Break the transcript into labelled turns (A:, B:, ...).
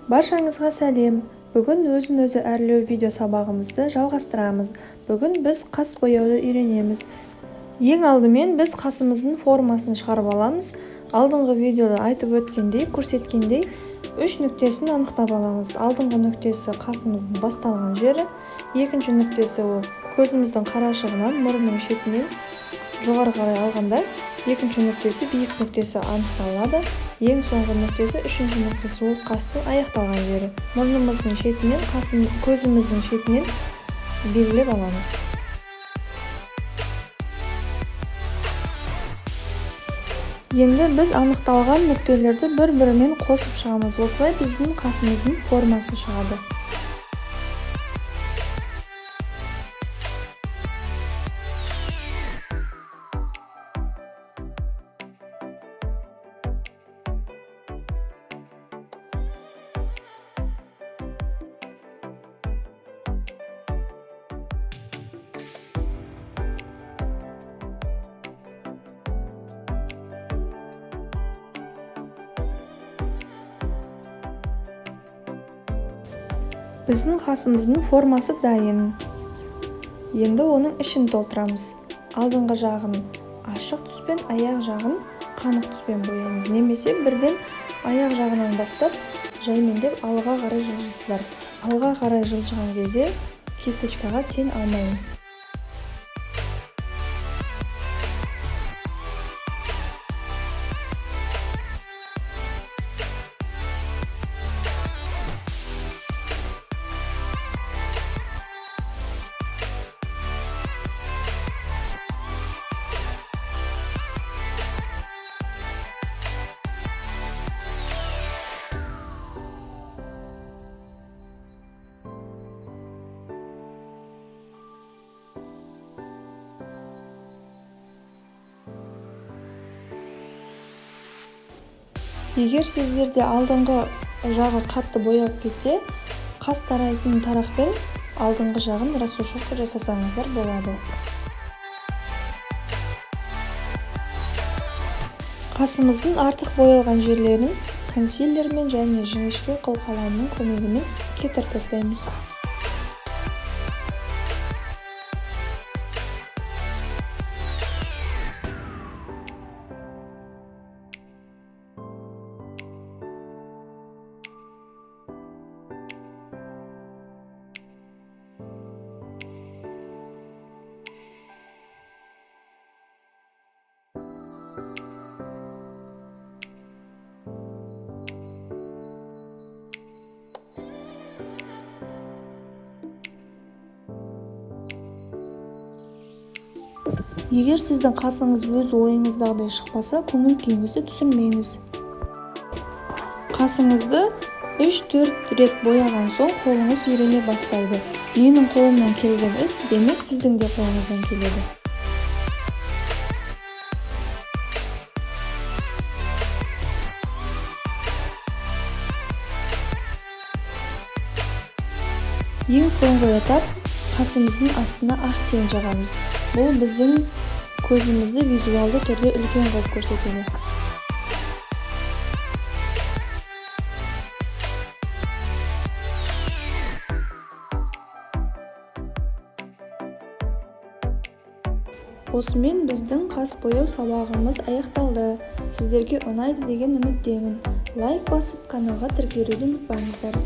A: Баршаңызға сәлем. Бүгін өзін-өзі әрлеу видео сабағымызды жалғастырамыз. Бүгін біз қас бояуды үйренеміз. Ең алдымен біз қасымыздың формасын шығарып аламыз. Алдыңғы видеода айтып өткендей, көрсеткендей, 3 нүктесін анықтап аламыз. Алдыңғы нүктесі қасымыздың басталған жері, екінші нүктесі ол көзіміздің қарашығынан, мұрынның шетінен жоғары қарай алғанда, екінші нүктесі, биік нүктесі анықталады. Ең соңғы нүктесі, үшінші нүктесі ол қастың аяқталған жері. Мұрнымыздың шетінен, көзіміздің шетінен белгілеп аламыз. Енді біз анықталған нүктелерді бір-бірімен қосып шығамыз. Осылай біздің қасымыздың формасы шығады. Біздің қасымыздың формасы дайын. Енді оның ішін толтырамыз. Алдыңғы жағын ашық түспен, аяқ жағын қанық түспен бояймыз. Немесе бірден аяқ жағынан бастап жаймендеп алға қарай жылжысыздар. Алға қарай жылжыған кезде кисточкаға тең алмаймыз. Егер сіздерде алдыңғы жағы қатты бояп кетсе, қас тарайтын тарақпен алдыңғы жағын растушевка жасасаңыздар болады. Қасымыздың артық боялған жерлерін консилермен және жіңішке қыл қаламның көмегімен кетіріп тастаймыз. Егер сіздің қасыңыз өз ойыңыздағыдай шықпаса, көңіл күйіңізді түсірмеңіз. Қасыңызды 3-4 рет бояған соң қолыңыз үйрене бастайды. Менің қолымнан келген іс, демек сіздің де қолыңыздан келеді. Ең соңғы этап қасымыздың астына ақ тең жағамыз. Бұл біздің көзімізді визуалды түрде үлкен қылып көрсетеді. Осымен біздің қас бояу сабағымыз аяқталды. Сіздерге ұнайды деген үміттемін. Лайк басып, каналға тіркелуді ұмытпаңыздар.